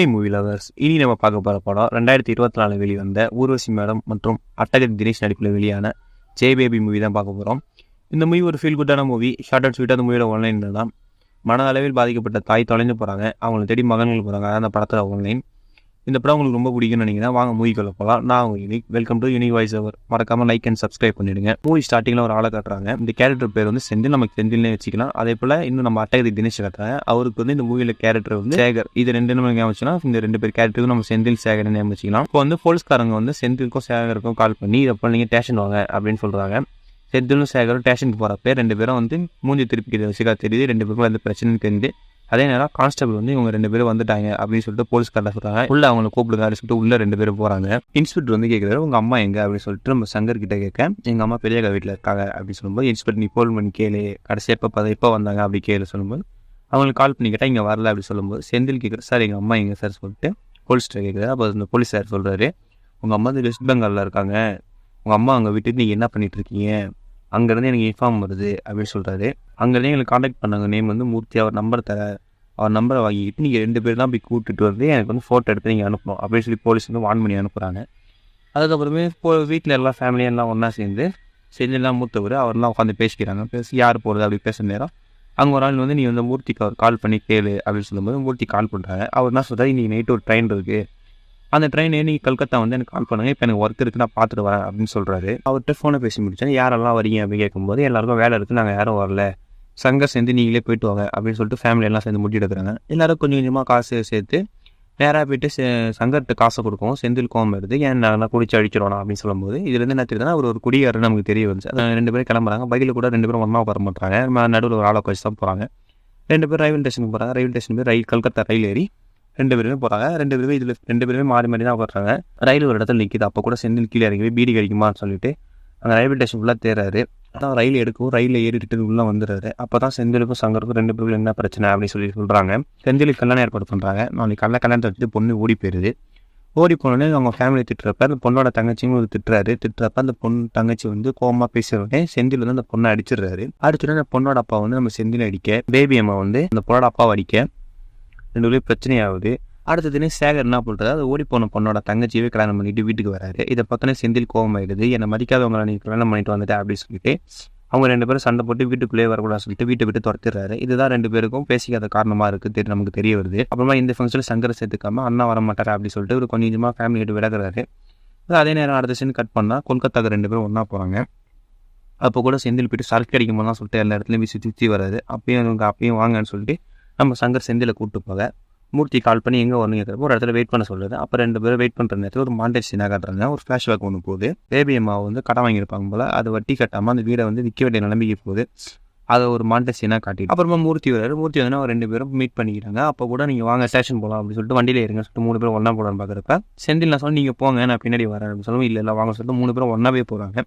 Movie lovers இனி நம்ம பார்க்க போகிற படம் 2024 வெளிவந்த ஊர்வசி மேடம் மற்றும் அட்டகத் தினேஷ் நடிப்பில் வெளியான ஜே பேபி மூவி தான் பார்க்க போகிறோம். இந்த மூவி ஒரு ஃபீல் குட்டான மூவி. ஷார்ட் அண்ட் ஸ்வீட்டாக அந்த மூவியோட ஒன்லைன் தான். மன அளவில் பாதிக்கப்பட்ட தாய் தொலைந்து போகிறாங்க, அவங்களை தேடி மகன்கள் போகிறாங்க. அதான் அந்த படத்தில் ஒன்லைன். இந்த படம் உங்களுக்கு ரொம்ப பிடிக்கும்னு நினைக்கிறேன். வாங்க மூவிக்குள்ள போகலாம். நான் உங்கள் unique. Welcome to unique voice over. மறக்காமல் லைக் அண்ட் சப்ஸ்கிரைப் பண்ணிடுங்க. மூவி ஸ்டார்டிங்கில் ஒரு ஆளை காட்டுறாங்க. இந்த கேரக்டர் பேர் வந்து செந்தில், நமக்கு செந்தில்னே வச்சுக்கலாம். அதே போல் இன்னும் நம்ம அட்டகதி தினேஷ் காட்டுறாங்க. அவருக்கு வந்து இந்த மூவியில் கேரக்டர் வந்து சேகர். இது ரெண்டு நம்ம ஞாபகம், இந்த ரெண்டு பேர் கேரக்டருக்கும் நம்ம செந்தில் சேகர் ஞாபகம் வச்சுக்கலாம். இப்போ வந்து போலீஸ்காரங்க வந்து செந்திலுக்கும் சேகருக்கும் கால் பண்ணி இதப்போ நீங்கள் ஸ்டேஷன் வாங்க அப்படின்னு சொல்கிறாங்க. செந்திலும் சேகரும் ஸ்டேஷனுக்கு போகிறப்ப ரெண்டு பேரும் வந்து மூஞ்சி திருப்பிக்கிற வச்சுக்கா தெரியுது. ரெண்டு பேருக்கும் எந்த பிரச்சனைன்னு தெரியுது. அதே நேரம் கான்ஸ்டபிள் வந்து இவங்க ரெண்டு பேரும் வந்துட்டாங்க அப்படின்னு சொல்லிட்டு போலீஸ்காரர் சொல்கிறாங்க. உள்ள அவங்களை கூப்பிடுங்க அப்படின்னு சொல்லிட்டு உள்ள ரெண்டு பேரும் போகிறாங்க. இன்ஸ்பெக்டர் வந்து கேட்குறாரு, உங்கள் அம்மா எங்கே அப்படின்னு சொல்லிட்டு நம்ம சங்கர் கிட்ட கேட்க, எங்கள் அம்மா பெரியக்கா வீட்டில் இருக்காங்க அப்படின்னு சொல்லும்போது, இன்ஸ்பெக்டர் நீ ஃபோன் பண்ணி கேளு, கடைசியாக எப்போ வந்தாங்க அப்படி கேளு சொல்லும்போது, அவங்களுக்கு கால் பண்ணி கேட்டால் இங்கே வரல அப்படி சொல்லும்போது, செந்தில் கேட்குற சார் எங்கள் அம்மா எங்கே சார் சொல்லிட்டு போலீஸ்கிட்ட கேட்குறாரு. அப்போ அந்த போலீஸ் சார் சொல்கிறாரு, உங்கள் அம்மா வந்து வெஸ்ட் பெங்காலில் இருக்காங்க, உங்கள் அம்மா அங்கே விட்டுட்டு நீங்கள் என்ன பண்ணிட்டு இருக்கீங்க, அங்கேருந்து எனக்கு இன்ஃபார்ம் வருது அப்படின்னு சொல்கிறாரு. அங்கேருந்து எங்களுக்கு காண்டாக்ட் பண்ணாங்க, நேம் வந்து மூர்த்தி, அவர் நம்பர் தர, அவர் நம்பரை வாங்கிக்கிட்டு நீங்கள் ரெண்டு பேர் தான் போய் கூப்பிட்டுட்டு வந்து எனக்கு வந்து ஃபோட்டோ எடுத்து நீங்கள் அனுப்பணும் அப்படின்னு சொல்லி போலீஸ் வந்து வார்ன் பண்ணி அனுப்புகிறாங்க. அதுக்கப்புறமே வீட்டில் எல்லாம் ஃபேமிலியெல்லாம் ஒன்றா சேர்ந்து செஞ்செல்லாம் மூத்தவர் அவர்லாம் உட்காந்து பேசிக்கிறாங்க. பேசி யார் போகிறது அப்படி பேசுகிற நேரம் அங்கே ஒரு ஆள் வந்து நீ வந்து மூர்த்திக்கு அவர் கால் பண்ணி கேளு அப்படின்னு சொல்லும்போது மூர்த்தி கால் பண்ணுறாங்க. அவர் என்ன சொல்கிறார், இன்றைக்கி நைட்டு ஒரு ட்ரெயின் இருக்குது, அந்த ட்ரெயின் நீங்கள் கல்கத்தா வந்து எனக்கு கால் பண்ணுங்கள், இப்போ எனக்கு ஒர்க் இருக்குது, நான் பார்த்துட்டு வரேன் அப்படின்னு சொல்கிறாரு. அவர்கிட்ட ஃபோனை பேசி முடிச்சேன். யாரெல்லாம் வரீங்க அப்படின்னு கேட்கும்போது, எல்லாருக்கும் வேலை இருக்குது, நாங்கள் யாரும் வரல, சங்கர் சேர்ந்து நீங்களே போயிட்டு வாங்க அப்படின்னு சொல்லிட்டு ஃபேமிலி எல்லாம் சேர்ந்து முடிவு எடுக்கிறாங்க. எல்லாரும் கொஞ்சம் கொஞ்சமாக காசு சேர்த்து நேராக போயிட்டு சங்கர்கிட்ட காசை கொடுக்கும். செந்தில் கோவம் வருது, ஏன் நான் குடிச்சு அடிச்சிடணும் அப்படின்னு சொல்லும்போது, இதுலேருந்து என்ன தெரியுதுன்னா அவர் ஒரு குடியாருன்னு நமக்கு தெரிய வந்துச்சு. ரெண்டு பேரும் கிளம்புறாங்க. பைக்கில் கூட ரெண்டு பேரும் ஒன்றா வர மாட்டாங்க, நடுவில் ஒரு ஆளை வச்சு தான் போகிறாங்க. ரெண்டு பேரும் ரயில்வே ஸ்டேஷனுக்கு போகிறாங்க. ரயில்வே ஸ்டேஷன் போய் கல்கத்தா ரயில் ஏறி ரெண்டு பேருமே போகிறாங்க. ரெண்டு பேருமே மாறி மாறி தான் உட்காடுறாங்க. ரயில் ஒரு இடத்துல நிற்கிது. அப்போ கூட செந்தில் கீழே இறங்கி போய் பீடி கிடைக்குமான்னு சொல்லிட்டு அங்கே ரயில்வே ஸ்டேஷன் ஃபுல்லாக தேர்றாரு. அதான் ரயில் எடுக்கும், ரயிலில் ஏறிட்டு உள்ளே வந்துடுறாரு. அப்போ தான் செந்திலுக்கும் சங்கருக்கும் ரெண்டு பேருக்கும் என்ன பிரச்சனை அப்படின்னு சொல்லி சொல்கிறாங்க. செந்திலுக்கு கல்யாணம் ஏற்பாடு பண்ணுறாங்க. நாளைக்கு கல்யாணத்தை வச்சுட்டு பொண்ணு ஓடி போயிடுது. ஓடி போனோடனே அவங்க ஃபேமிலி திட்டுறப்ப அந்த பொண்ணோட தங்கச்சியும் ஒரு திட்டுறப்ப அந்த பொண்ணு தங்கச்சி வந்து கோவமாக பேசுறோடனே செந்தில் வந்து அந்த பொண்ணை அடிச்சிடுறாரு. அடிச்சுட்டு அந்த பொண்ணோட அப்பா வந்து நம்ம செந்தில் அடிக்க, பேபி அம்மா வந்து அந்த பொண்ணோட அப்பாவை அடிக்க, ரெண்டு பேரும் பிரச்சனையாகுது. அடுத்த தினம் சேகர் என்ன பண்ணுறது, அது ஓடி போன பொண்ணோட தங்கச்சியவே கல்யாணம் பண்ணிட்டு வீட்டுக்கு வராரு. இதை பார்த்தோன்னே செந்தில் கோவம் ஆயிடுது. என்னை மதிக்காதவங்களை நீ கல்யாணம் பண்ணிட்டு வந்துட்டேன் அப்படின்னு சொல்லிட்டு அவங்க ரெண்டு பேரும் சண்டை போட்டு வீட்டுக்குள்ளேயே வரக்கூடாது சொல்லிட்டு வீட்டை விட்டு துரத்திடுறாரு. இதுதான் ரெண்டு பேருக்கும் பேசிக்காத காரணமாக இருக்குது நமக்கு தெரிய வருது. அப்புறமா இந்த ஃபங்க்ஷனில் சங்கரை சேர்த்துக்காம அண்ணா வர மாட்டாரு அப்படின்னு சொல்லிட்டு ஒரு கொஞ்சம் கொஞ்சமாக ஃபேமிலி விட்டு விலகுறாரு. அதே நேரம் அடுத்த சீன் கட் பண்ணால் கொல்கத்தாக்கு ரெண்டு பேரும் ஒன்றா போகிறாங்க. அப்போ கூட செந்தில் போயிட்டு சரக்கு அடிக்கும் தான் சொல்லிட்டு எல்லா இடத்துலையும் வீசி சுற்றி வராது. அப்பயும் வாங்கன்னு சொல்லிட்டு நம்ம சங்கர் செந்திலை கூப்பிட்டு போக, மூர்த்தி கால் பண்ணி எங்கே வரணும் கேட்குறப்போ ஒரு இடத்துல வெயிட் பண்ண சொல்லுது. அப்போ ரெண்டு பேரும் வெயிட் பண்ணுற நேரத்தில் ஒரு மாண்டேஜ் சீனாக காட்டுறாங்க. ஒரு ஃப்ளாஷ்பேக் ஒன்று போகுது. பேபி அம்மா வந்து கடன் வாங்கியிருப்பாங்க போல், அது வட்டி கட்டாமல் அந்த வீடை வந்து விற்க வேண்டிய நிலைமைக்கு போகுது. அதை ஒரு மாண்டேஜ் சீனாக காட்டி அப்புறமா மூர்த்தி வராரு. மூர்த்தி வந்து அவர் ரெண்டு பேரும் மீட் பண்ணிக்கிறாங்க. அப்போ கூட நீங்கள் வாங்க ஸ்டேஷன் போகலாம் அப்படின்னு சொல்லிட்டு வண்டியில் இருங்க சொல்லிட்டு மூணு பேரும் ஒன்றா போகலான்னு பார்க்குறப்ப செந்தில் நான் சொன்னால் நீங்கள் போங்க, நான் பின்னாடி வரேன் அப்படின்னு சொல்லுவோம். இல்லை வாங்க சொல்லிட்டு மூணு பேரும் ஒன்றாவே போகிறாங்க.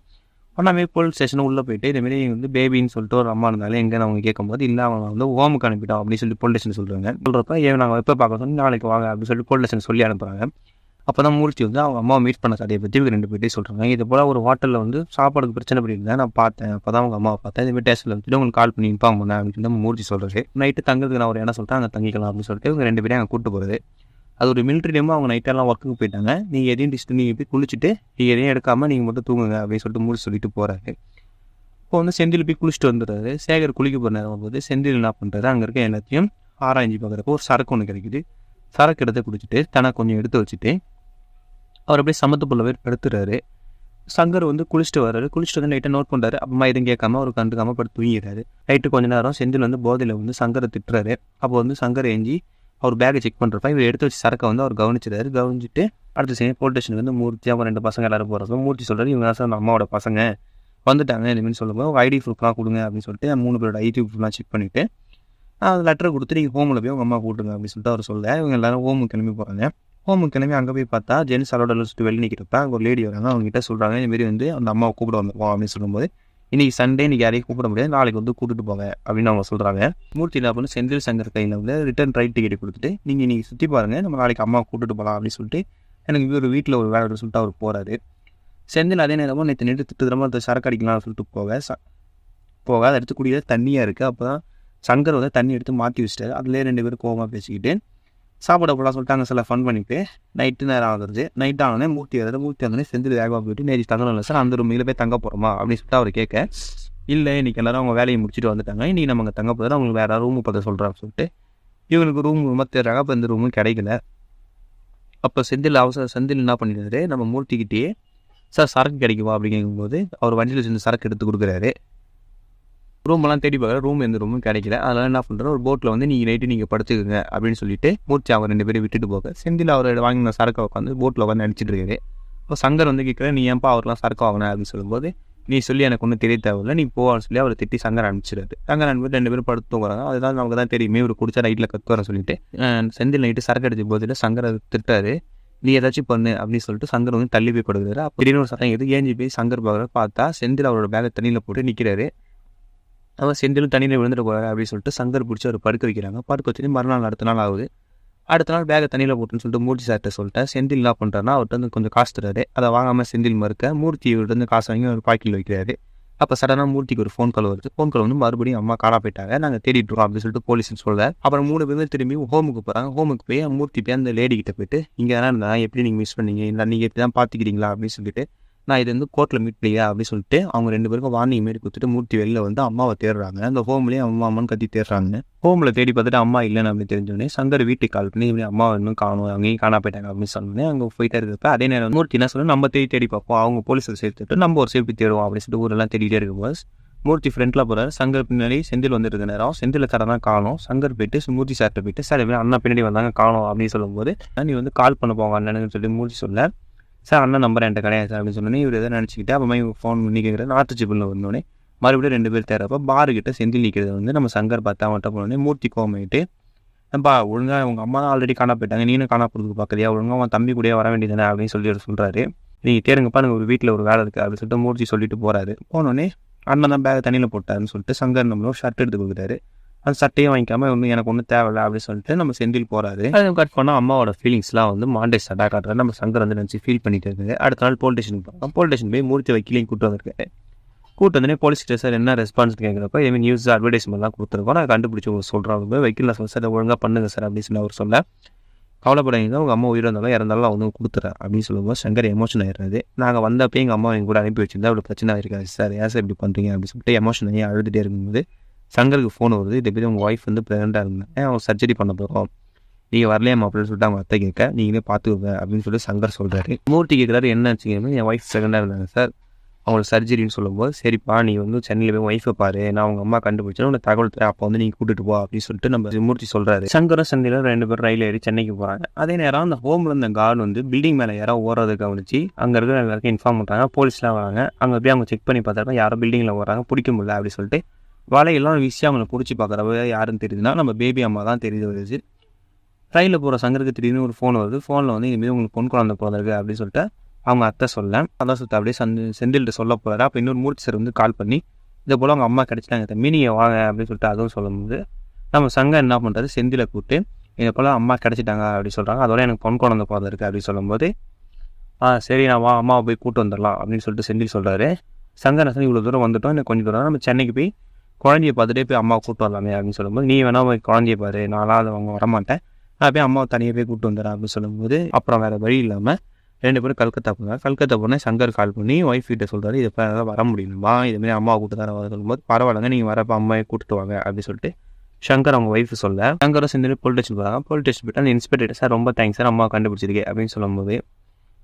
ஒன்றாவே போலீஸ் ஸ்டேஷனும் உள்ளே போயிட்டு இதேமாரி வந்து பேபின்னு சொல்லிட்டு ஒரு அம்மா இருந்தாலும் எங்கேன்னு அவங்க கேட்கும்போது, இல்லை அவங்க வந்து ஹோமுக்கு அனுப்பிட்டோம் அப்படின்னு சொல்லி போலீஸ் ஸ்டேஷன் சொல்கிறப்ப நாங்கள் எப்போ பார்க்க சொல்லி நாளைக்கு வாங்க அப்படின்னு சொல்லிட்டு போலீஸ் ஸ்டேஷன் சொல்லி அனுப்புகிறாங்க. அப்போ தான் மூர்த்தி வந்து அவங்க அம்மாவை மீட் பண்ண கதையை பற்றி ரெண்டு பேர்ட்டே சொல்கிறாங்க. இது போல் ஒரு ஹோட்டலில் வந்து சாப்பாடுக்கு பிரச்சனை பண்ணியிருந்தேன், நான் பார்த்தேன். அப்போ தான் அவங்க அம்மாவை பார்த்தேன். இதுமாதிரி டேஸ்ட்டில் வந்துட்டு உங்களுக்கு கால் பண்ணி இன்ஃபார்ம் பண்ணேன் அப்படின்னு சொல்லி மூர்த்தி சொல்கிறாரு. நைட்டு தங்கிறதுக்கு நான் ஒரு இடம் சொல்லிட்டு அங்கே தங்கிக்கலாம் அப்படின்னு சொல்லிட்டு இவங்க ரெண்டு பேரும் அங்கே கூப்பிட்டு போகிறது. அது ஒரு மிலிட்ரி டைமும் அவங்க நைட்டெல்லாம் ஒர்க்குக்கு போயிட்டாங்க. நீங்கள் எதையும் டிஸ்ட்டு நீங்கள் போய் குளிச்சுட்டு நீங்கள் எதையும் எடுக்காமல் நீங்கள் மட்டும் தூங்குங்க அப்படின்னு சொல்லிட்டு மூர்த்தி சொல்லிட்டு போகிறாரு. இப்போ வந்து செந்தில் போய் குளிச்சுட்டு வந்துடுறாரு. சேகர் குளிக்க போகிற நேரம் போது செந்தில் என்ன பண்ணுறாரு, அங்கே இருக்க எல்லாத்தையும் ஆராய்ச்சி பார்க்குறப்போ ஒரு சரக்கு ஒன்று கிடைக்குது. சரக்கு எடுத்து குடிச்சிட்டு தனக்கு கொஞ்சம் எடுத்து வச்சுட்டு அவர் அப்படியே சமத்து போல பேர் படுத்துறாரு. சங்கர் வந்து குளிச்சுட்டு வர்றாரு. குளிச்சுட்டு வந்து லைட்டாக நோட் பண்ணுறாரு. அப்புறமா எதுவும் கேட்காம அவர் கண்டுக்காமல் படுத்து தூங்கிடுறாரு. நைட்டு கொஞ்ச நேரம் செந்தில் வந்து போதையில் வந்து சங்கரை திட்டுறாரு. அப்போ வந்து சங்கர் ஏஞ்சி அவர் பேக்கை செக் பண்ணுறப்ப இவர் எடுத்து வச்சு சரக்கை வந்து அவர் கவனிச்சுட்டு அடுத்த சீன் போலீஸ் ஸ்டேஷனுக்கு வந்து மூர்த்தி அவங்க ரெண்டு பசங்க எல்லாரும் போகிறப்ப மூர்த்தி சொல்கிறாரு, இவங்க தான் சார் நம்ம அம்மாவோட பசங்க வந்துட்டாங்க இதுமாரி சொல்லும்போது ஐடி ப்ரூஃப்லாம் கொடுங்க அப்படின்னு சொல்லிட்டு மூணு பேரோட ஐடி ப்ரூஃப்லாம் செக் பண்ணிவிட்டு அது லெட்டர் கொடுத்து நீங்கள் ஹோமில் போய் உங்கள் அம்மா கூட்டுங்க அப்படின்னு சொல்லிட்டு அவர் சொல்ல, இவங்க எல்லாரும் ஹோமுக்கு கிளம்பி போகிறாங்க. ஹோமுக்கு கிளம்பி அங்கே போய் பார்த்தா ஜென்ஸ் அலோட சொல்லிட்டு வெளியே நிற்கிறப்ப அங்கே ஒரு லேடி வராங்க. அவங்ககிட்ட சொல்கிறாங்க இதுமாரி வந்து அந்த அம்மாவை கூப்பிட வந்துருவோம் அப்படின்னு சொல்லும்போது, இன்றைக்கி சண்டே இன்றைக்கி யாரையும் கூப்பிட முடியாது, நாளைக்கு வந்து கூப்பிட்டு போங்க அப்படின்னு அவங்க சொல்கிறாங்க. மூர்த்தி என்ன பண்ணி செந்தில் சங்கர் கையில் வந்து ரிட்டர்ன் ரைட் டிக்கெட் கொடுத்துட்டு நீங்கள் இன்றைக்கி சுற்றி பாருங்கள், நம்ம நாளைக்கு அம்மா கூப்பிட்டு போகலாம் அப்படின்னு சொல்லிட்டு எனக்கு ஒரு வீட்டில் ஒரு வேலை சொல்லிட்டு அவர் போகிறாரு. செந்தில் அதே நேரமும் நேற்று திட்டுறமா சரக்கு அடிக்கலாம்னு சொல்லிட்டு போக அதை எடுத்து குடியில் தண்ணியாக இருக்குது. அப்போ தான் சங்கர் வந்து தண்ணி எடுத்து மாற்றி வச்சிட்டாரு. அதுலேயே ரெண்டு பேரும் கோவமாக பேசிக்கிட்டு சாப்பிட போகலாம் சொல்லிட்டு அங்கே சில ஃபன் பண்ணிவிட்டு நைட்டு நேரம் ஆகுது. நைட் ஆனோடனே மூர்த்தி வந்தோடனே செந்தில் வேகமாக போயிட்டு நேற்று தங்கணும் இல்லை சார், அந்த ரூமில் போய் தங்க போகிறோமா அப்படின்னு சொல்லிட்டு அவர் கேட்க, இல்லை இன்றைக்கி எல்லாரும் அவங்க வேலையை முடிச்சுட்டு வந்துட்டாங்க, இன்றைக்கி நம்ம அங்கே தங்க போகிறோம், அவங்களுக்கு வேறு ரூமு பார்த்து சொல்கிறான்னு சொல்லிட்டு இவங்களுக்கு ரூம் தேடுறாங்க. அப்போ இந்த ரூமும் கிடைக்கல. அப்போ செந்தில் என்ன பண்ணிடுறாரு, நம்ம மூர்த்திக்கிட்டேயே சார் சரக்கு கிடைக்குமா அப்படின்னு கேட்கும்போது அவர் வண்டியில் சேர்ந்து சரக்கு எடுத்து கொடுக்குறாரு. ரூமெல்லாம் தேடி பார்க்குற ரூம் எந்த ரூமும் கிடைக்கல. அதனால் என்ன பண்ணுறாரு, ஒரு போட்டில் வந்து நீங்கள் நைட்டு நீங்கள் படுத்துக்குங்க அப்படின்னு சொல்லிட்டு மூர்த்தி அவங்க 2 பேரும் விட்டுட்டு போக செந்தில் அவர் வாங்கின சரக்கை உட்காந்து போட்டில் உட்காந்து அடிச்சிட்டு இருக்காரு. இப்போ சங்கர் வந்து கேட்குறேன், நீ ஏன்ப்பா அவர்லாம் சரக்கு வாங்கினேன் அப்படின்னு சொல்லும்போது, நீ சொல்லி எனக்கு ஒன்றும் தெரிய தேவையில்லை, நீ போவான்னு சொல்லி அவரை திட்டி சங்கர் அனுப்பிச்சிடாரு. சங்கர் அனுப்பிட்டு 2 பேரும் படுத்து தூங்குறாங்க. அதுதான் நமக்கு தான் தெரியுமே இவர் குடிச்சா நைட்டில் கத்துவர சொல்லிட்டு செந்தில் நைட்டு சரக்கு அடிச்ச போதில் சங்கரை திட்டாரு, நீ ஏதாச்சும் பண்ணு அப்படின்னு சொல்லிட்டு சங்கர் வந்து தள்ளி போய் படுக்கிறாரு. அப்போ திடீர்னு ஒரு சத்தம் எது ஏஞ்சி போய் சங்கர் பார்க்குற பார்த்தா செந்தில் அவரோட பேக்கை தண்ணியில் போட்டு நிற்கிறாரு. அவன் செந்திலும் தண்ணியில் விழுந்துட்டு போகிறாரு அப்படின்னு சொல்லிட்டு சங்கர் பிடிச்சி அவர் படுக்க வைக்கிறாங்க. படுக்க வச்சுட்டு மறுநாள் அடுத்த நாள் ஆகுது. அடுத்த நாள் பேக்கை தண்ணியில் போட்டுன்னு சொல்லிட்டு மூர்த்தி சார்கிட்ட சொல்லிட்டேன். செந்தில் என்ன பண்ணுறாருன்னா அவர்கிட்ட வந்து கொஞ்சம் காசு தராரு. அதை வாங்காமல் செந்தில் மறுக்க மூர்த்தி இவர்கிட்ட வந்து காசு வாங்கி ஒரு பாக்கெட்டில் வைக்கிறாரு. அப்போ சடனாக மூர்த்திக்கு ஒரு ஃபோன் கால் வருது. ஃபோன் கால் வந்து மறுபடியும் அம்மா காணா போயிட்டாங்க, நாங்கள் தேடிட்டு இருக்கோம் அப்படின்னு சொல்லிட்டு போலீஸ்னு சொல்கிறார். அப்புறம் 3 பேரும் திரும்பி ஹோமுக்கு போகிறாங்க. ஹோமுக்கு போய் மூர்த்தி போய் அந்த லேடி கிட்ட போயிட்டு, இங்கே தானே இருந்தால் எப்படி நீங்கள் மிஸ் பண்ணீங்க, இல்லை நீங்கள் எப்படி தான் பார்த்துக்கிறீங்களா அப்படின்னு சொல்லிட்டு, நான் இது வந்து கோர்ட்டில் மீட் பண்ணியா அப்படின்னு சொல்லிட்டு அவங்க 2 பேருக்கும் வார்னிங் மாரி கொடுத்துட்டு மூர்த்தி வெளில வந்து அம்மாவை தேடுறாங்க. அந்த ஹோம்லேயே அம்மான்னு கத்தி தேடுறாங்க. ஹோமில் தேடி பார்த்துட்டு அம்மா இல்லைன்னு அப்படின்னு தெரிஞ்சோடனே சங்கர் வீட்டுக்கு கால் பண்ணி இப்படி அம்மா இன்னும் காணும், அங்கேயும் காணா போயிட்டாங்க அப்படின்னு சொன்னோடனே அங்கே போயிட்டே இருக்கப்ப அதே நேரம் மூர்த்தி என்ன சொல்லணும், நம்ம தேடி பார்ப்போம், அவங்க போலீஸில் சேர்த்துட்டு நம்ம ஒரு சேஃப்டி தேடுவோம் அப்படின்னு சொல்லிட்டு ஊரெல்லாம் தேடிட்டே இருக்கும்போது மூர்த்தி ஃப்ரெண்டில் போகிறார். சங்கர் பின்னாடி செந்தில் வந்துட்டு இருக்க நேரம் செந்தில் தரதான் காணும். சங்கர் போயிட்டு மூர்த்தி சார்கிட்ட போயிட்டு சார் எப்படி அண்ணா பின்னாடி வந்தாங்க காணும் அப்படின்னு சொல்லும்போது, நீ வந்து கால் பண்ண போங்க அண்ணன்னு சொல்லி மூர்த்தி சொல்ல, சார் அண்ணன் நம்பர் என்கிட்ட கிடையாது சார் அப்படின்னு சொன்னோன்னே இவர் எதாவது நினச்சிக்கிட்டு அப்புறமா ஃபோன் பண்ணி கேட்குற நாட்டு ஜிபிளில் வந்தோடனே மறுபடியும் 2 பேர் தேடுறப்ப பாருக்கிட்ட செந்தில் நிற்கிறது வந்து நம்ம சங்கர் பார்த்தா அவன்கிட்ட போனோடனே மூர்த்தி கோமாயிட்டு, நம்பா ஒழுங்காக உங்கள் அம்மா தான் ஆல்ரெடி காணா போயிட்டாங்க, நீனும் காணா போகிறதுக்கு பார்க்குறியா, ஒழுங்காக அவன் தம்பி கூடயே வர வேண்டியதானே அப்படின்னு சொல்லி அவர் சொல்கிறாரு. நீங்கள் தேடுங்கப்பா எனக்கு ஒரு வீட்டில் ஒரு வேலை இருக்குது அப்படின்னு சொல்லிட்டு மூர்த்தி சொல்லிட்டு போகிறாரு. போனோடனே அண்ணன் தான் பேக்கை தண்ணியில் போட்டாருன்னு சொல்லிட்டு சங்கர் நம்மளோட ஷர்ட் எடுத்து கொடுக்குறாரு. அந்த சட்டையும் வாங்கிக்காமல் எனக்கு ஒன்றும் தேவையில்லை அப்படின்னு சொல்லிட்டு நம்ம செந்தில் போகிறாரு. அதை கட் பண்ணால் அம்மாவோட ஃபீலிங்ஸ்லாம் வந்து மாண்டேஜ் சட்டா காட்டுறாரு. நம்ம சங்கர் வந்து நினச்சி ஃபீல் பண்ணிட்டு இருக்காரு. அடுத்த நாள் போலீஸ் ஸ்டேஷனுக்கு போகிறோம். போலீஸ் ஸ்டேஷன் போய் மூர்த்தி வக்கீலையும் கூப்பிட்டு வந்திருக்காரு. கூப்பிட்டு வந்தோடனே போலீஸ் ஸ்டேஷன் என்ன ரெஸ்பான்ஸ் கேட்குறப்ப இதுமாதிரி நியூஸ் அட்வர்டைஸ்மெண்ட்லாம் கொடுத்துருக்கோம், நான் கண்டுபிடிச்சி உங்களுக்கு சொல்கிறேன், வக்கீல் நான் சார் ஒழுங்காக பண்ணுங்க சார் அப்படின்னு சொல்லி அவர் சொல்ல, கவலைப்படாதீங்க உங்கள் அம்மா உயிர் இருந்தாலும் இறந்தாலும் வந்து கொடுத்துறேன் அப்படின்னு சொல்லும்போது சங்கர் எமோஷன் ஆகிடுறாரு. நாங்கள் வந்தப்போ எங்கள் அம்மா எங்க கூட அனுப்பி வச்சிருந்தா அவ்வளோ பிரச்சனை ஆகிருக்காது சார், ஏன் சார் இப்படி பண்ணுறீங்க அப்படின்னு சொல்லிட்டு எமோஷன் ஆகி அழுதுகிட்டே இருக்கும்போது சங்கருக்கு ஃபோன் வருது. இதை பற்றி உங்கள் ஒய்ஃப் வந்து ப்ரெக்னெண்ட்டாக இருந்தேன், அவங்க சர்ஜரி பண்ண போகிறோம், நீங்கள் வரலையாமா அப்படின்னு சொல்லிட்டு அவங்க அத்தை கேட்க, நீங்களே பார்த்துக்கோங்க அப்படின்னு சொல்லிட்டு சங்கர் சொல்கிறாரு. மூர்த்தி கேட்குறாரு என்ன ஆச்சுங்க, என் ஒய்ஃப் ப்ரெக்னெண்ட்டாக இருந்தாங்க சார், அவங்களுக்கு சர்ஜரின்னு சொல்லும்போது, சரிப்பா நீ வந்து சென்னையில் போய் ஒய்ஃபை பாரு, நான் அவங்க அம்மா கண்டுபிடிச்சேன் உனக்கு தகவல் தரேன், அப்போ வந்து நீங்கள் கூட்டிட்டு போ அப்படின்னு சொல்லிட்டு நம்ம மூர்த்தி சொல்கிறாரு. சங்கரும் செந்திலும் 2 பேரும் ரயில் ஏறி சென்னைக்கு போகிறாங்க. அதே நேரம் அந்த ஹோமில் இருந்த கார்டு வந்து பில்டிங் மேலே யாரோ ஓடுறதை கவனிச்சு அங்கே இருக்கிற எல்லாருக்கும் இன்ஃபார்ம் பண்ணுறாங்க. போலீஸ்லாம் வராங்க. அங்கே போய் அவங்க செக் பண்ணி பார்த்தாங்க, யாரோ பில்டிங்கில் ஓடுறாங்க, பிடிக்க முடியல அப்படின்னு சொல்லிட்டு வலையெல்லாம் விஷயம் அவங்களை பிடிச்சி பார்க்குறப்ப யாருன்னு தெரியுதுன்னா நம்ம பேபி அம்மா தான் தெரியுது வருது. ரயிலில் போகிற சங்கருக்கு திடீர்னு ஒரு ஃபோன் வருது. ஃபோனில் வந்து இதுமாரி உங்களுக்கு பொன் குழந்தை பிறந்திருக்கு அப்படின்னு சொல்லிட்டு அவங்க அத்தை சொல்ல, அதான் சுற்ற அப்படியே செந்தில்கிட்ட சொல்ல போகிறாரு. அப்போ இன்னொரு மூர்த்தி சார் வந்து கால் பண்ணி இதை போல் அவங்க அம்மா கிடச்சிட்டாங்க தம்பி நீங்கள் வாங்க அப்படின்னு சொல்லிட்டு அதுவும் சொல்லும்போது நம்ம சங்கம் என்ன பண்ணுறது, செந்திலை கூப்பிட்டு இதை போல் அம்மா கிடச்சிட்டாங்க அப்படின்னு சொல்கிறாங்க, அதோட எனக்கு பொன் குழந்தை பிறந்திருக்கு அப்படின்னு சொல்லும்போது சரி நான் அம்மாவை போய் கூப்பிட்டு வந்துடலாம் அப்படின்னு சொல்லிட்டு செந்தில் சொல்கிறாரு. சங்கர் நசன் இவ்வளோ தூரம் வந்துட்டோம், எனக்கு கொஞ்சம் தூரம் நம்ம சென்னைக்கு போய் குழந்தைய பார்த்துட்டே போய் அம்மாவை கூப்பிட்டு வரலாமே அப்படின்னு சொல்லும்போது, நீ வேணா போய் குழந்தைய பாரு, நான்லாம் அதை அவங்க வரமாட்டேன், நான் போய் அம்மாவை தனியாக போய் கூப்பிட்டு வந்துடுறேன் அப்படின்னு சொல்லும்போது அப்புறம் வேறு வழி இல்லாமல் 2 பேரும் கல்கத்தா போனாங்க. கல்கத்தா போனால் சங்கர் கால் பண்ணி ஒய்ஃப் கிட்ட சொல்கிறாரு, இதை வர முடியணுமா, இதுமாரி அம்மாவை கூப்பிட்டு தர வர சொல்லும்போது, பரவாயில்லைங்க நீங்கள் வரப்போ அம்மாவை கூப்பிட்டு வாங்க அப்படின்னு சொல்லிட்டு சங்கர் அவங்க ஒய்ஃபு சொல்ல, சங்கரும் சேர்ந்து போலீஸ் ஸ்டேஷன் போகிறாங்க. போலீஸ் ஸ்டேஷன் போய்ட்டு அந்த இன்ஸ்பெக்டர் சார் ரொம்ப தேங்க்ஸ் சார் அம்மா கண்டுபிடிச்சிருக்கே அப்படின்னு சொல்லும்போது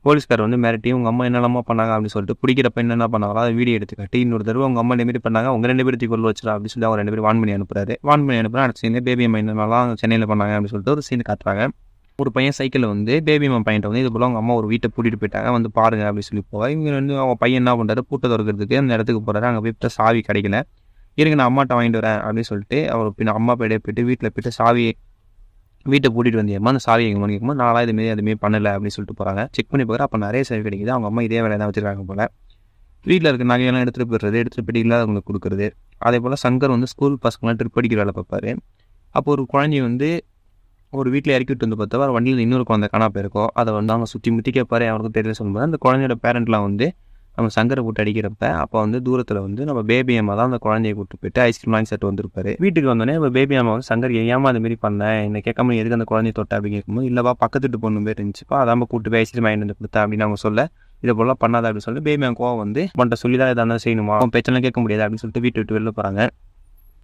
போலீஸ்கார் வந்து மிரட்டி உங்கள் அம்மா என்னெல்லாமா பண்ணாங்க அப்படின்னு சொல்லிட்டு பிடிக்கிறப்ப என்னென்ன பண்ணாங்களோ அதை வீடியோ எடுத்து காட்டி இன்னொரு தடவை உங்கள் அம்மா மாரி பண்ணாங்க, அவங்க 2 பேரும் கொள்ள வச்சிடா அப்படின்னு சொல்லி அவங்க 2 பேரும் வான் பண்ணி அனுப்புறாரு. அடுத்த சீன் பேபி அம்மா என்னென்னலாம் சென்னையில் பண்ணாங்க அப்படின்னு சொல்லிட்டு ஒரு சீன் காட்டுறாங்க. ஒரு பையன் சைக்கிளில் வந்து பேபி அம்மா பையன்ட்ட வந்து இது போல் அவங்க அம்மா ஒரு வீட்டை கூட்டிகிட்டு போயிட்டாங்க, வந்து பாருங்க அப்படின்னு சொல்லி போவாங்க. இவங்க வந்து அவங்க பையன் என்ன பண்ணுறாரு, பூட்டை திறக்கிறதுக்கு அந்த இடத்துக்கு போகிறாரு. அங்கே போய்ட்டு சாவி கிடைக்கல, இருங்க நான் அம்மாட்ட வாங்கிட்டு வரேன் அப்படின்னு சொல்லிட்டு அவர் பின்ன அம்மா போய்ட்டு வீட்டில் போய்ட்டு சாவி வீட்டை கூட்டிகிட்டு வந்தியம்மா அந்த சாவி எங்கள் கேட்கும்போது நாளாக எதுவுமே பண்ணலை அப்படின்னு சொல்லிட்டு போகிறாங்க. செக் பண்ணி போகிற அப்போ நிறைய சாவி கிடைக்குது. அவங்க அம்மா இதே வேலை தான் வச்சுருக்காங்க போல். வீட்டில் இருக்க நகையெல்லாம் எடுத்துகிட்டு போயிட்டு இல்லாதவங்களுக்கு கொடுக்குறது. அதே போல் சங்கர் வந்து ஸ்கூல் பசங்களாம் ட்ரிப் அடிக்கிற வேலை பார்ப்பாரு. அப்போ ஒரு குழந்தைய வந்து ஒரு வீட்டில் இறக்கிட்டு வந்து பார்த்தா வண்டியில் இன்னொரு குழந்தை காணா போயிருக்கோம். அதை வந்து அவங்க சுற்றி முற்றி கேட்பாரு, அவருக்கு தெரியல சொல்லும்போது அந்த குழந்தையோட பேரண்ட்லாம் வந்து நம்ம சங்கரை போட்டு அடிக்கிறப்ப அப்போ வந்து தூரத்தில் வந்து நம்ம பேபி அம்மா தான் அந்த குழந்தைய கூப்பிட்டு போயிட்டு ஐஸ்கிரீம் வாங்கி சாப்பிட்டு வந்திருப்பாரு. வீட்டுக்கு வந்தோடனே நம்ம பேபி அம்மா வந்து சங்கர் ஏமா அந்த மாதிரி பண்ணேன், என்ன கேட்காம எதுக்கு அந்த குழந்தைய தொட்ட அப்படின்னு கேட்கும்போது, இல்லைப்பா பக்கத்து வீட்டு பொண்ணு பேர் இருந்துச்சுப்பா, அதாம கூப்பிட்டு போய் ஐஸ்கிரீம் வாங்கி வந்து கொடுத்தா அப்படின்னு அவங்க சொல்ல, இதை போல பண்ணாத அப்படின்னு சொல்லிட்டு பேபி அம்மா கோவம் வந்து உன்ட்ட சொல்லி தான் எதாவது செய்யணுமா, அவன் பேச்செல்லாம் கேட்க முடியாது அப்படின்னு சொல்லிட்டு வீட்டு விட்டு வெளில போகிறாங்க.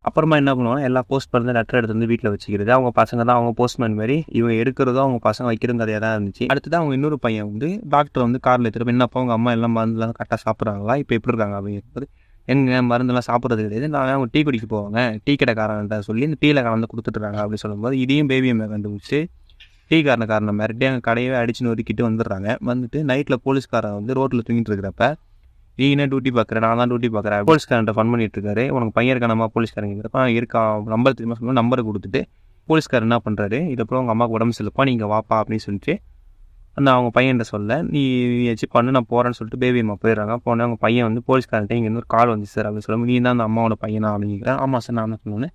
அப்புறமா என்ன பண்ணுவாங்கன்னா எல்லா போஸ்ட் பண்ணி லெட்டர் எடுத்து வந்து வீட்டில் வச்சுக்கிறது. அவங்க பசங்க தான் அவங்க போஸ்ட்மேன் மாதிரி இவங்க எடுக்கிறதும் அவங்க பசங்க வைக்கிறதும் கதையாக தான் இருந்துச்சு. அடுத்தது அவங்க இன்னொரு பையன் வந்து டாக்டர் வந்து காரில் எடுத்துகிட்டு என்னப்பா அவங்க அம்மா எல்லாம் மருந்துலாம் கரெக்டாக சாப்பிட்றாங்களா, இப்போ எப்படி இருக்காங்க அப்படிங்கிறது. எங்க மருந்தெல்லாம் சாப்பிட்றது கிடையாது, நான் அவங்க டீ குடிக்க போவாங்க, டீ கடைக்காரன்ட்ட சொல்லி இந்த டீயில் கலந்து கொடுத்துட்றாங்க அப்படின்னு சொல்லும்போது இதையும் பேபி அம்மா கண்டுபிடிச்சி டீ காரனை மிரட்டி அங்கே கடையவே அடிச்சுன்னு ஒதுக்கிட்டு வந்துடுறாங்க. வந்துட்டு நைட்டில் போலீஸ்காரன் வந்து ரோட்டில் தூங்கிட்டு இருக்கிறப்ப, நீ என்ன டியூட்டி பார்க்குறேன், நான் தான் டியூட்டி பார்க்குறேன், போலீஸ்காரன்ட்ட ஃபன் பண்ணிட்டு இருக்காரு. உனக்கு பையன் இருக்கானம்மா போலீஸ்காரங்க இருக்கிறப்ப இருக்கா நம்பர் தெரியுமா சொல்லுவோம், நம்பரை கொடுத்துட்டு போலீஸ்காரர் என்ன பண்ணுறாரு, இதுக்கப்புறம் அவங்க அம்மாவுக்கு உடம்பு சரியில்லைப்பா நீங்கள் வாப்பா அப்படின்னு சொல்லிட்டு அந்த அவங்க பையன்கிட்ட சொல்ல, நீ ஏதாச்சும் பண்ணு நான் போகிறேன்னு சொல்லிட்டு பேபி அம்மா போயிடுறாங்க. போனேன் அவங்க பையன் வந்து போலீஸ்காரன்ட்ட இங்கே ஒரு கால் வந்து சார் அப்படின்னு சொல்லும்போது, நீ தான் அந்த அம்மாவோட பையனா அப்படிங்கிறேன். ஆமாம் சார் நான் என்ன சொன்னோன்னே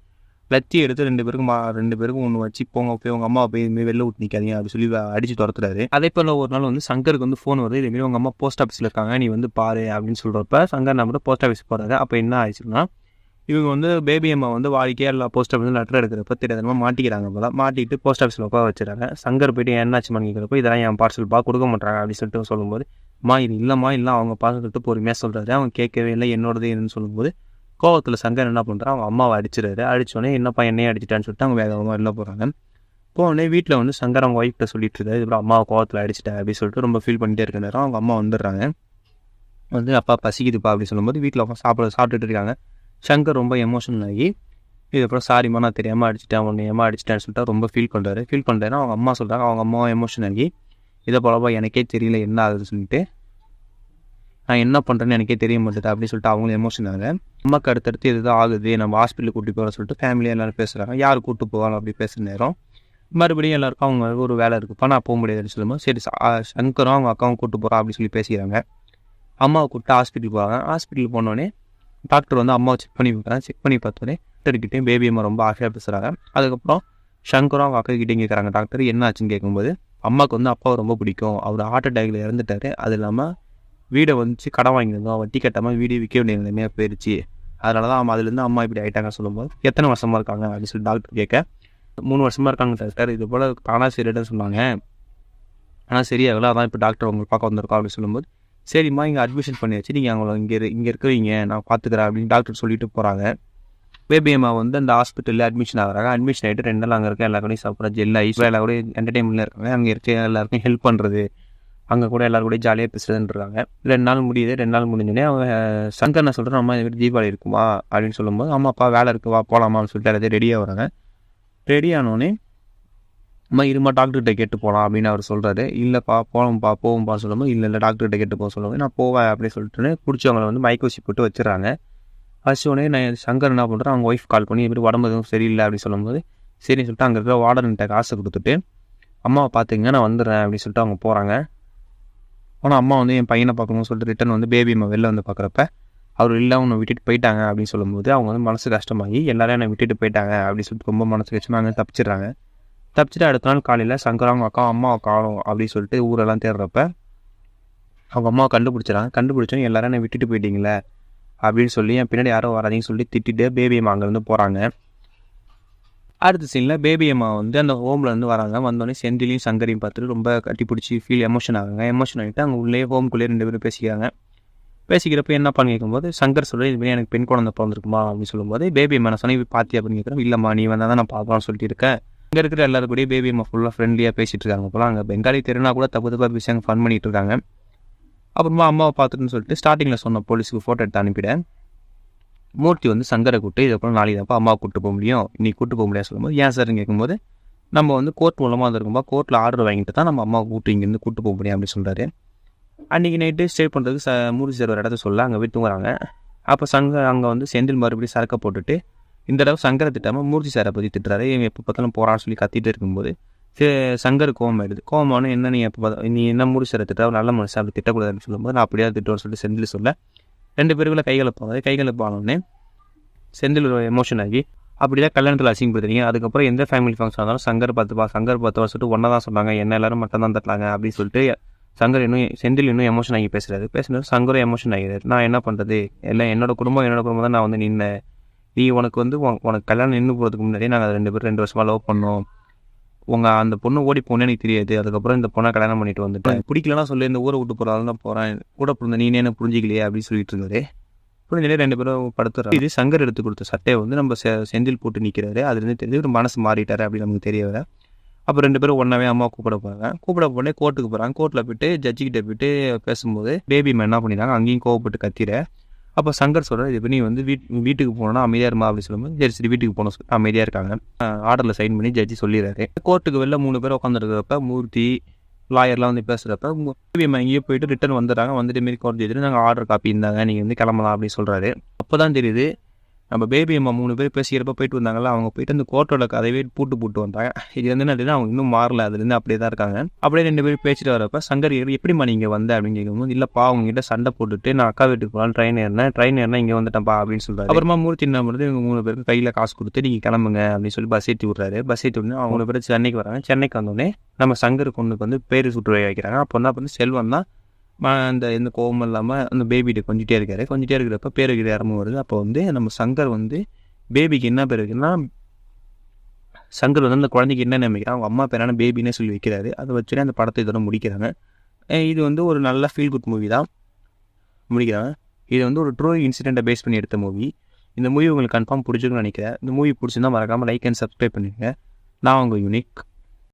லத்தி எடுத்து ரெண்டு பேருக்கும் ஒன்று வச்சு போங்க போய் உங்கள் அம்மா போய் இதுமாரி வெளில விட்டு நிற்காதீங்க அப்படின்னு சொல்லி அடிச்சு துரத்துறாரு. அதே போல் ஒரு நாள் வந்து சங்கருக்கு வந்து ஃபோன் வருது, இதுமாரி உங்கள் அம்மா போஸ்ட் ஆஃபீஸில் இருக்காங்க நீ வந்து பாரு அப்படின்னு சொல்கிறப்ப சங்கர் நம்பர் போஸ்ட் ஆஃபீஸ் போகிறாரு. அப்போ என்ன ஆயிடுச்சுன்னா இவங்க வந்து பேபி அம்மா வந்து வாடிக்கையாக எல்லா போஸ்ட் ஆஃபீஸில் லெட்டர் எடுக்கிறப்ப தெரியாதமாக மாட்டிக்கிறாங்க. போல மாட்டிக்கிட்டு போஸ்ட் ஆஃபீஸில் உட்கார வச்சுறாங்க. சங்கர் போய்ட்டு என்னாச்சு பண்ணிக்கிறப்போ இதெல்லாம் என் பார்சல் கொடுக்க மாட்டாங்க அப்படின்னு சொல்லிட்டு சொல்லும்போது, இது இல்லைம்மா இல்லை அவங்க பார்சல் சொல்லிட்டு பொறுமையாக சொல்கிறாரு. அவங்க கேட்கவே இல்லை என்னோடது என்னன்னு சொல்லும்போது கோவத்தில் சங்கர் என்ன பண்ணுறான் அவங்க அம்மாவை அடிச்சிடாரு. அடிச்சோடனே என்னப்பா என்னையே அடிச்சிட்டான்னு சொல்லிட்டு அவங்க வேகமாக வெளில போகிறாங்க. போனே வீட்டில் வந்து சங்கர் அவங்க ஒய்ஃப்ட்ட சொல்லிட்டு இருக்காரு, இதுக்கப்புறம் அம்மாவை கோவத்தில் அடிச்சிட்டேன் அப்படின்னு சொல்லிட்டு ரொம்ப ஃபீல் பண்ணிட்டே இருக்க நேரம் அவங்க அம்மா வந்துடுறாங்க. வந்து அப்பா பசிக்குதுப்பா அப்படின்னு சொல்லும்போது வீட்டில் உட்காந்து சாப்பிட்டுட்டு இருக்காங்க. சங்கர் ரொம்ப எமோஷனல் ஆகி இதுக்கப்புறம் சாரிம்மா நான் தெரியாமல் அடிச்சிட்டேன் உன்னை ஏமா அடிச்சிட்டேன்னு சொல்லிட்டு ரொம்ப ஃபீல் பண்ணுறாரு. அவங்க அம்மா சொல்கிறாங்க அவங்க அம்மாவை எமோஷன் ஆகி இதை போலப்பா எனக்கே தெரியல என்ன ஆகுதுன்னு சொல்லிட்டு நான் என்ன பண்ணுறேன்னு எனக்கே தெரிய மாட்டேது அப்படின்னு சொல்லிட்டு அவங்களும் எமோஷன் ஆகுது. அம்மாவுக்கு அடுத்தடுத்து இதுதான் ஆகுது, நம்ம ஹாஸ்பிட்டலுக்கு கூட்டி போகிறோம் சொல்லிட்டு ஃபேமிலியாக எல்லோரும் பேசுகிறாங்க. யார் கூப்பிட்டு போவாங்க அப்படி பேசுகிற நேரம் மறுபடியும் எல்லாருக்கும் அவங்க ஒரு வேலை இருக்குப்பா நான் போக முடியாதுன்னு சொல்லும்போது சரி சங்கரும் அவங்க அக்காவும் கூப்பிட்டு போகிறோம் அப்படின்னு சொல்லி பேசிக்கிறாங்க. அம்மாவை கூப்பிட்டு ஹாஸ்பிட்டலுக்கு போவாங்க. ஹாஸ்பிட்டலுக்கு போனோடனே டாக்டர் வந்து அம்மாவை செக் பண்ணி பார்த்தோன்னே டாக்டர்கிட்டையும் பேபி அம்மா ரொம்ப ஆசையாக பேசுகிறாங்க. அதுக்கப்புறம் சங்கரும் அவங்க அக்கா கிட்டே கேட்குறாங்க டாக்டர் என்ன ஆச்சுன்னு கேட்கும்போது, அம்மாவுக்கு வந்து அப்பாவை ரொம்ப பிடிக்கும், அவர் ஹார்ட் அட்டாக்ல இறந்துட்டாரு, அது இல்லாமல் வீடை வந்து கடன் வாங்கியிருந்தோம், வட்டி கட்டாமல் வீடு விற்க வேண்டிய நிலைமையாக போயிடுச்சு, அதனால தான் அதுலேருந்து அம்மா இப்படி ஆகிட்டாங்கன்னு சொல்லும்போது எத்தனை வருஷமாக இருக்காங்க அப்படின்னு சொல்லி டாக்டர் கேட்க 3 வருஷமாக இருக்காங்க டாக்டர், இது போல் தானாக சரியாடுன்னு சொன்னாங்க, ஆனால் சரியாகல, அதான் இப்போ டாக்டர் உங்களுக்கு பார்க்க வந்திருக்கோம் அப்படின்னு சொல்லும்போது சரிம்மா இங்கே அட்மிஷன் பண்ணி வச்சு நீங்கள் அவங்கள இங்கே இருக்கிறீங்க நான் பார்த்துக்கிறேன் அப்படின்னு டாக்டர் சொல்லிட்டு போகிறாங்க. பேபி அம்மா வந்து அந்த ஹாஸ்பிட்டலில் அட்மிஷன் ஆகிறாங்க. அட்மிஷன் ஆகிட்டு 2 நாள் அங்கே இருக்க எல்லா கூடயும் சாப்பிட்ற ஜெல் ஐஸ் எல்லா கூட என்டர்டைன்மெண்ட்டில் இருக்காங்க. அங்கே இருக்க எல்லாருக்கும் ஹெல்ப் பண்ணுறது, அங்கே கூட எல்லாரும் கூட ஜாலியாக பேசுறதுன்றாங்க. 2 நாள் முடியுது. 2 நாள் முடிஞ்சோடனே அவங்க சங்கர் நான் சொல்கிறேன் அம்மா இது தீபாவளி இருக்குமா அப்படின்னு சொல்லும்போது அம்மாப்பா வேலை இருக்குவா போகலாமான்னு சொல்லிட்டு எல்லாத்தையும் ரெடியாக வராங்க. ரெடி ஆனோடனே அம்மா இருமா டாக்டர்கிட்ட கேட்டு போகலாம் அப்படின்னு அவர் சொல்கிறாரு. இல்லைப்பா போகும்பா சொல்லும்போது இல்லை டாக்டர்கிட்ட கேட்டு போக சொல்லுவாங்க. நான் போவேன் அப்படின்னு சொல்லிட்டு பிடிச்சவங்களை வந்து மைக்கோசி போட்டு வச்சுறாங்க. வச்சோடனே நான் சங்கர் என்ன பண்ணுறேன் அவங்க ஒய்ஃப் கால் பண்ணி இப்படி உடம்பு எதுவும் சரியில்லை அப்படின்னு சொல்லும்போது சரின்னு சொல்லிட்டு அங்கே இருக்கிற வார்டன்கிட்ட காசை கொடுத்துட்டு அம்மாவை பார்த்துங்க நான் வந்துடுறேன் அப்படின்னு சொல்லிட்டு அவங்க போகிறாங்க. ஆனால் அம்மா வந்து என் பையனை பார்க்கணும்னு சொல்லிட்டு ரிட்டன் வந்து பேபி அம்மா வெளில வந்து பார்க்குறப்ப அவர் இல்லை உன்னை விட்டுட்டு போயிட்டாங்க அப்படின்னு சொல்லும்போது அவங்க வந்து மனசு கஷ்டமாகி எல்லாரும் என்னை விட்டுட்டு போயிட்டாங்க அப்படின்னு சொல்லிட்டு ரொம்ப மனசு கஷ்டமாக தப்பிச்சிடுறாங்க. தப்பிச்சுட்டு அடுத்த நாள் காலையில் சங்கர் அவங்க அக்கா அம்மாவை காணும் அப்படின்னு சொல்லிட்டு ஊரெல்லாம் தேடுறப்ப அவங்க அம்மாவை கண்டுபிடிச்சோம் எல்லாரும் என்னை விட்டுட்டு போயிட்டீங்களே அப்படின்னு சொல்லி என் பின்னாடி யாரோ வராதின்னு சொல்லி திட்டிட்டு பேபி அம்மா அங்கேருந்து போகிறாங்க. அடுத்த சீனில் பேபி அம்மா வந்து அந்த ஹோமில் இருந்து வராங்க. வந்தோடனே செந்திலையும் சங்கரையும் பார்த்துட்டு ரொம்ப கட்டி பிடிச்சி எமோஷன் ஆகிட்டு அங்கே உள்ளே ஹோம்குள்ளேயே 2 பேரும் பேசிக்கிறாங்க. பேசிக்கிறப்ப என்ன பண்ணி கேட்கும்போது சங்கர் சொல்கிற இதுமாதிரி எனக்கு பெண் குழந்தை பிறந்திருக்குமா அப்படின்னு சொல்லும்போது பேபி அம்மா நான் சொன்னேன் பார்த்தி அப்படின்னு கேட்குறேன். இல்லைம்மா நீ வந்தால் தான் நான் பார்க்கலாம்னு சொல்லிட்டு இருக்கேன். இங்கே இருக்கிற எல்லாரும் கூட பேபி அம்மா ஃபுல்லாக ஃப்ரெண்ட்லியாக பேசிகிட்டு இருக்காங்க. போல அங்கே பெங்காலி தெரினா கூட தப்பு விஷயம் ஃபன் பண்ணிகிட்டு இருக்காங்க. அப்புறமா அம்மாவை பார்த்துட்டுன்னு சொல்லிட்டு ஸ்டார்டிங்கில் சொன்ன போலீஸுக்கு ஃபோட்டோ எடுத்து அனுப்பிட்டேன். மூர்த்தி வந்து சங்கரை கூப்பிட்டு இதுக்கப்புறம் நாளைக்கு தான்ப்பா அம்மாவை கூப்பிட்டு போக முடியும், இன்னைக்கு கூப்பிட்டு போக முடியாது சொல்லும்போது ஏன் சார்ன்னு கேட்கும்போது நம்ம வந்து கோர்ட் மூலமாக வந்துருக்கும்பா கோர்ட்டில் ஆர்டர் வாங்கிட்டு தான் நம்ம அம்மாவை கூப்பிட்டு இங்கேருந்து கூப்பிட்டு போக முடியும் அப்படின்னு சொல்கிறாரு. அன்றைக்கி நைட்டு ஸ்டே பண்ணுறதுக்கு மூர்த்தி சார் ஒரு இடத்த சொல்ல அங்கே போய் தூங்குறாங்க. அப்போ சங்கர் அங்கே வந்து செந்தில் மறுபடியும் சரக்கை போட்டுட்டு இந்த தடவை சங்கரை திட்டாமல் மூர்த்தி சாரை பற்றி திட்டுறாரு. இவங்க எப்போ பார்த்தாலும் போகிறான்னு சொல்லி கத்திட்டு இருக்கும்போது சங்கர் கோவம் ஆயிடுது. கோவமான என்ன நீ என்ன மூர்த்தி சாரை திட்டா நல்ல மனுஷன் அப்படி திட்டக்கூடாதுன்னு சொல்லும்போது நான் அப்படியே திட்டுவேன்னு சொல்லிட்டு செந்தில் சொல்ல 2 பேருக்குள்ள கைகளை போனோடனே செந்தில் எமோஷன் ஆகி அப்படிதான் கல்யாணத்தில் அசிங்கப்படுத்துறீங்க, அதுக்கப்புறம் எந்த ஃபேமிலி ஃபங்க்ஷன் ஆனாலும் சங்கர் பார்த்து சொல்லிட்டு ஒன்றா தான் சொன்னாங்க, என்ன எல்லாரும் மட்டும் தான் தட்டலாங்க அப்படின்னு சொல்லிட்டு சங்கர் செந்தில் இன்னும் எமோஷன் ஆகி பேசுனது சங்கரும் எமோஷன் ஆகிறாரு. நான் என்ன பண்ணுறது, எல்லாம் என்னோட குடும்பம் தான் நான் வந்து நின்னேன். நீ உனக்கு வந்து உனக்கு கல்யாணம் நின்று போகிறதுக்கு முன்னாடியே நாங்கள் 2 பேரும் 2 வருஷமாக லவ் பண்ணோம். அந்த பொண்ணு ஓடி போனே எனக்கு தெரியாது. அதுக்கப்புறம் இந்த பொண்ணை கல்யாணம் பண்ணிட்டு வந்துட்டேன். பிடிக்கலன்னா சொல்லி இந்த ஊரை விட்டு போகிறாலும் தான் போகிறேன். கூட பிறந்த நீனே என்ன புரிஞ்சிக்கலையே அப்படின்னு சொல்லிட்டு இருந்தாரு. புரிஞ்சிலே 2 பேரும் படுத்துறாரு. இது சங்கர் எடுத்து கொடுத்த சட்டையை வந்து நம்ம செந்தில் போட்டு நிற்கிறாரு. அதுலேருந்து தெரிஞ்சு ஒரு மனசு மாறிட்டாரு அப்படின்னு நமக்கு தெரிய வர. அப்போ 2 பேரும் ஒன்றாவே அம்மா கூப்பிட போனே கோர்ட்டுக்கு போகிறாங்க. கோர்ட்டில் போயிட்டு ஜட்ஜிக்கிட்ட போயிட்டு பேசும்போது பேபி என்ன பண்ணிட்டாங்க, அங்கேயும் கோவப்பட்டு கத்திர. அப்போ சங்கர் சொல்கிறார், இது நீ வந்து வீட்டுக்கு போனோன்னா அமைதியாக இருமா அப்படின்னு சொல்லும்போது சரி வீட்டுக்கு போகணும் சொல்லி அமைதியாக இருக்காங்க. ஆர்டரில் சைன் பண்ணி ஜட்ஜி சொல்லிடுறாரு. கோர்ட்டுக்கு வெளில 3 பேர் உட்காந்துருக்கிறப்ப மூர்த்தி லாயர்லாம் வந்து பேசுகிறப்ப பேபி அம்மா எங்கேயோ போயிட்டு ரிட்டர்ன் வந்துடுறாங்க. வந்துட்டு மாரி கோர்ட் ஜட்ஜி நாங்கள் ஆர்டர் காப்பி இருந்தாங்க, நீங்கள் வந்து கிளம்பலாம் அப்படின்னு சொல்கிறாரு. அப்போ தான் தெரியுது நம்ம பேபி அம்மா 3 பேர் பேசிக்கிறப்ப போயிட்டு வந்தாங்கல்ல, அவங்க போயிட்டு அந்த கோர்ட்டோட கதையே போட்டு வந்தாங்க. இது வந்து என்னதுன்னா அவங்க இன்னும் மாறல, அதுலேருந்து அப்படியே தான் இருக்காங்க. அப்படியே 2 பேரும் பேசிட்டு வரப்ப சங்கர் எப்படிமா நீங்கள் வந்த அப்படின்னு கேட்கும்போது, இல்லைப்பா அவங்ககிட்ட சண்டை போட்டுட்டு நான் அக்கா வீட்டுக்கு போகலாம் ட்ரெயின் ஏறினா இங்கே வந்துட்டேன்ப்பா அப்படின்னு சொல்கிறாரு. அப்புறமா மூர்த்தி என்ன பண்ணுறது, இவங்க 3 பேருக்கு கையில் காசு கொடுத்து நீங்கள் கிளம்புங்க அப்படின்னு சொல்லி பஸ் ஏற்றி விட்றாரு. பஸ் ஏற்றி விட்டு அவங்க 3 பேர் சென்னைக்கு வராங்க. சென்னைக்கு வந்தோடனே நம்ம சங்கர் பொண்ணுக்கு வந்து பேர் சுற்றுரை வைக்கிறாங்க. அப்போ என்ன வந்து செல்வம் தான் அந்த எந்த கோவமும் இல்லாமல் அந்த பேபிகிட்ட கொஞ்சிட்டே இருக்கிறப்ப பேருக்கு இடமும் வருது. அப்போ வந்து நம்ம சங்கர் வந்து பேபிக்கு என்ன பேர் இருக்குன்னா, சங்கர் வந்து அந்த குழந்தைக்கு என்ன நினைக்கிறான், அவங்க அம்மா பேரான பேபின்னே சொல்லி வைக்கிறாரு. அதை வச்சுட்டு அந்த படத்தை இதோட முடிக்கிறாங்க. இது வந்து ஒரு நல்ல ஃபீல் குட் மூவி தான் முடிக்கிறாங்க. இது வந்து ஒரு ட்ரூ இன்சிடென்ட்டை பேஸ் பண்ணி எடுத்த மூவி. இந்த மூவி உங்களுக்கு கன்ஃபார்ம் பிடிச்சிருக்குன்னு நினைக்கிறேன். இந்த மூவி பிடிச்சிருந்தா மறக்காமல் லைக் அண்ட் சப்ஸ்கிரைப் பண்ணிடுங்க. நான் உங்கள் யூனிக்.